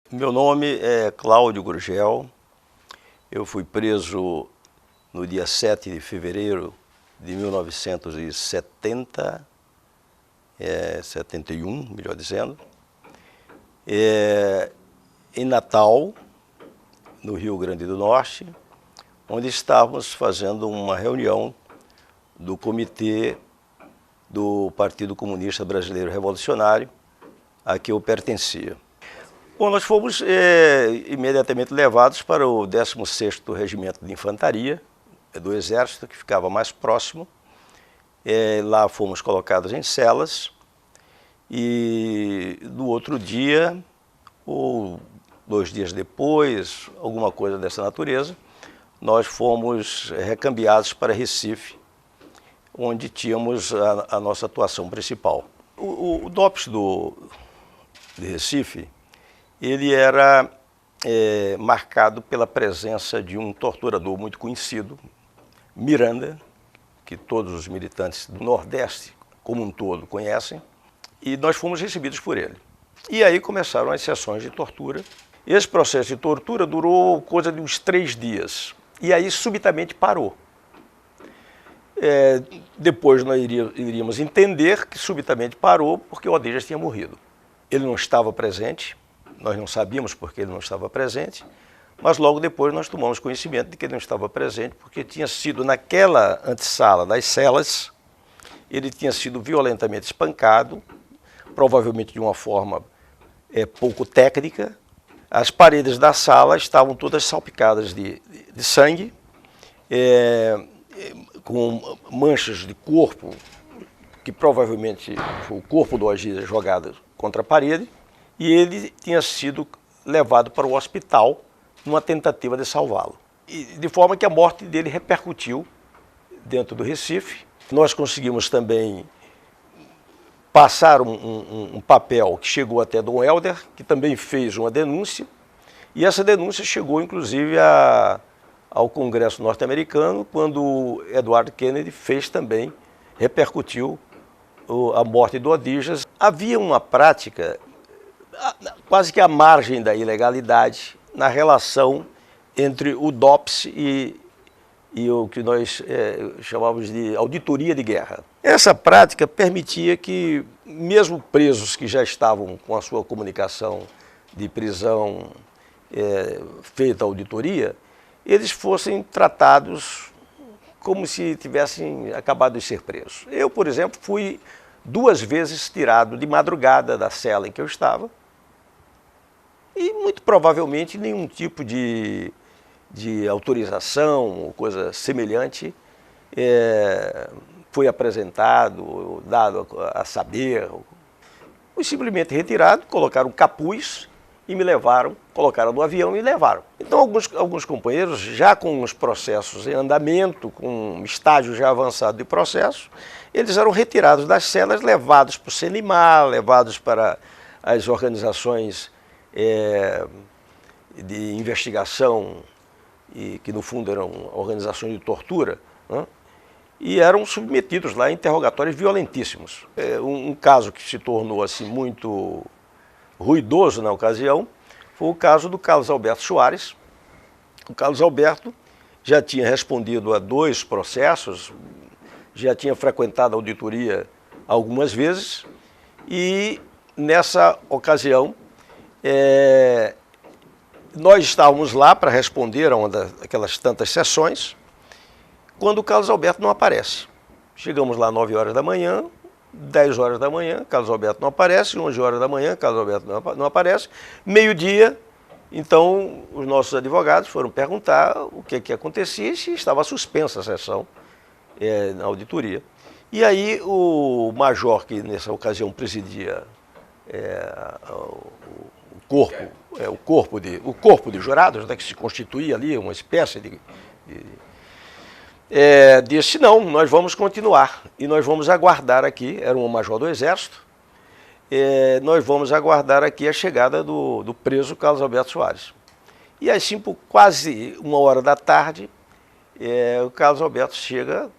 Meu nome é Cláudio Gurgel. Eu fui preso no dia 7 de fevereiro de 1970, 71, melhor dizendo, em Natal, no Rio Grande do Norte, onde estávamos fazendo uma reunião do Comitê do Partido Comunista Brasileiro Revolucionário, a que eu pertencia. Bom, nós fomos imediatamente levados para o 16º Regimento de Infantaria do Exército, que ficava mais próximo. Lá fomos colocados em celas e no outro dia, ou 2 dias depois, alguma coisa dessa natureza, nós fomos recambiados para Recife, onde tínhamos a nossa atuação principal. O DOPS de Recife, ele era marcado pela presença de um torturador muito conhecido, Miranda, que todos os militantes do Nordeste, como um todo, conhecem, e nós fomos recebidos por ele. E aí começaram as sessões de tortura. Esse processo de tortura durou coisa de uns 3 dias, e aí subitamente parou. Depois nós iríamos entender que subitamente parou porque o Odijas tinha morrido. Ele não estava presente. Nós não sabíamos porque ele não estava presente, mas logo depois nós tomamos conhecimento de que ele não estava presente porque tinha sido naquela antessala das celas, ele tinha sido violentamente espancado, provavelmente de uma forma pouco técnica. As paredes da sala estavam todas salpicadas de sangue, com manchas de corpo, que provavelmente foi o corpo do Odijas jogado contra a parede. E ele tinha sido levado para o hospital numa tentativa de salvá-lo. De forma que a morte dele repercutiu dentro do Recife. Nós conseguimos também passar um papel que chegou até Dom Helder, que também fez uma denúncia, e essa denúncia chegou inclusive ao Congresso norte-americano, quando Edward Kennedy fez também, repercutiu a morte do Odijas. Havia uma prática quase que à margem da ilegalidade na relação entre o DOPS e o que nós chamávamos de auditoria de guerra. Essa prática permitia que, mesmo presos que já estavam com a sua comunicação de prisão feita a auditoria, eles fossem tratados como se tivessem acabado de ser presos. Eu, por exemplo, fui 2 vezes tirado de madrugada da cela em que eu estava, e muito provavelmente nenhum tipo de autorização ou coisa semelhante foi apresentado, dado a saber. Fui simplesmente retirado, colocaram um capuz e me levaram, colocaram no avião e levaram. Então alguns companheiros, já com os processos em andamento, com um estágio já avançado de processo, eles eram retirados das celas, levados para o CENIMAR, levados para as organizações de investigação, e que no fundo eram organizações de tortura, né? E eram submetidos lá a interrogatórios violentíssimos. Um caso que se tornou assim muito ruidoso na ocasião foi o caso do Carlos Alberto Soares. O Carlos Alberto já tinha respondido a 2 processos, já tinha frequentado a auditoria algumas vezes, e nessa ocasião nós estávamos lá para responder a uma daquelas tantas sessões, quando o Carlos Alberto não aparece. Chegamos lá às 9 horas da manhã, 10 horas da manhã, Carlos Alberto não aparece, 11 horas da manhã, Carlos Alberto não aparece, meio-dia, então os nossos advogados foram perguntar o que acontecia e se estava suspensa a sessão na auditoria. E aí o major, que nessa ocasião presidia o corpo de jurados, né, que se constituía ali uma espécie disse: não, nós vamos continuar e nós vamos aguardar aqui, era um major do Exército, nós vamos aguardar aqui a chegada do preso Carlos Alberto Soares. E assim, por quase 1 hora da tarde, o Carlos Alberto chega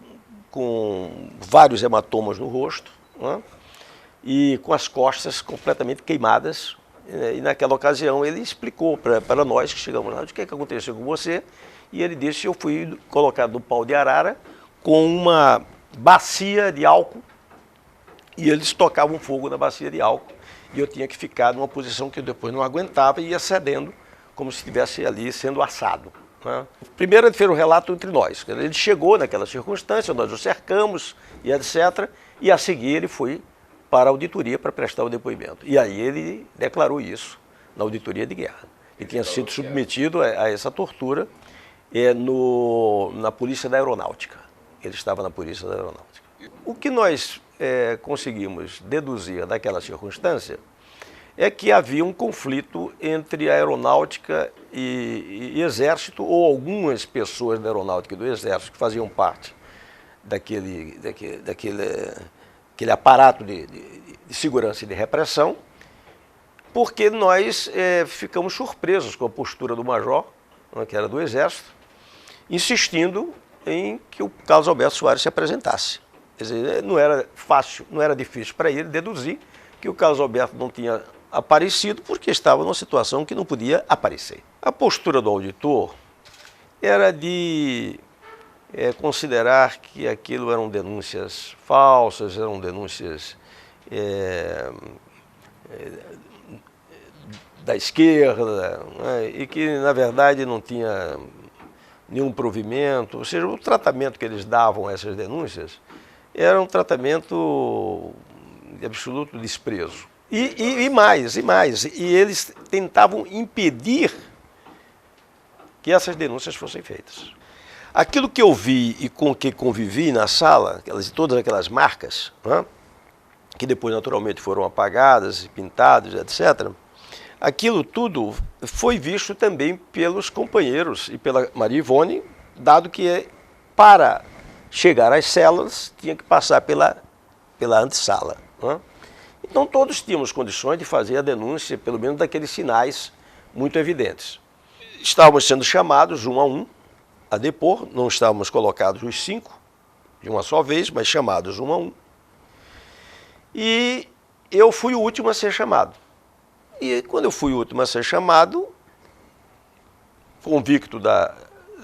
com vários hematomas no rosto, né, e com as costas completamente queimadas, E naquela ocasião ele explicou para nós que chegamos lá, o que é que aconteceu com você, e ele disse que eu fui colocado no pau de arara com uma bacia de álcool, e eles tocavam fogo na bacia de álcool, e eu tinha que ficar numa posição que eu depois não aguentava e ia cedendo, como se estivesse ali sendo assado. Né? Primeiro ele fez um relato entre nós, ele chegou naquela circunstância, nós o cercamos e etc., e a seguir ele foi para a auditoria para prestar o depoimento. E aí ele declarou isso na auditoria de guerra. Ele tinha sido submetido a essa tortura na Polícia da Aeronáutica. Ele estava na Polícia da Aeronáutica. O que nós conseguimos deduzir daquela circunstância é que havia um conflito entre a Aeronáutica e Exército, ou algumas pessoas da Aeronáutica e do Exército que faziam parte daquele aparato de segurança e de repressão, porque nós ficamos surpresos com a postura do major, que era do Exército, insistindo em que o Carlos Alberto Soares se apresentasse. Quer dizer, não era fácil, não era difícil para ele deduzir que o Carlos Alberto não tinha aparecido porque estava numa situação que não podia aparecer. A postura do auditor era de considerar que aquilo eram denúncias falsas, eram denúncias da esquerda, né, e que, na verdade, não tinha nenhum provimento. Ou seja, o tratamento que eles davam a essas denúncias era um tratamento de absoluto desprezo. E mais. E eles tentavam impedir que essas denúncias fossem feitas. Aquilo que eu vi e com que convivi na sala, todas aquelas marcas, né, que depois naturalmente foram apagadas e pintadas, etc., aquilo tudo foi visto também pelos companheiros e pela Maria Ivone, dado que para chegar às celas tinha que passar pela antessala. Né? Então todos tínhamos condições de fazer a denúncia, pelo menos daqueles sinais muito evidentes. Estávamos sendo chamados um a um a depor, não estávamos colocados os 5 de uma só vez, mas chamados um a um. E eu fui o último a ser chamado. E quando eu fui o último a ser chamado, convicto da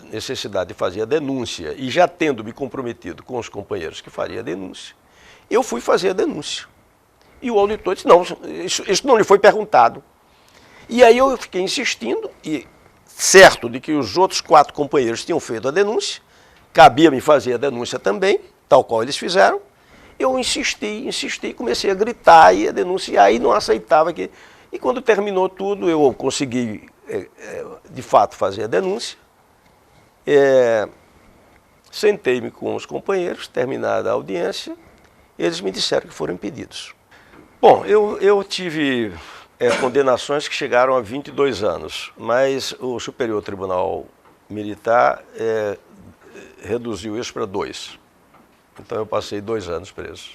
necessidade de fazer a denúncia e já tendo me comprometido com os companheiros que faria a denúncia, eu fui fazer a denúncia. E o auditor disse, não, isso não lhe foi perguntado. E aí eu fiquei insistindo, e certo de que os outros 4 companheiros tinham feito a denúncia, cabia-me fazer a denúncia também, tal qual eles fizeram. Eu insisti, comecei a gritar e a denunciar e não aceitava que... E quando terminou tudo, eu consegui, de fato, fazer a denúncia. Sentei-me com os companheiros, terminada a audiência, eles me disseram que foram impedidos. Bom, eu tive condenações que chegaram a 22 anos, mas o Superior Tribunal Militar reduziu isso para 2. Então eu passei 2 anos preso.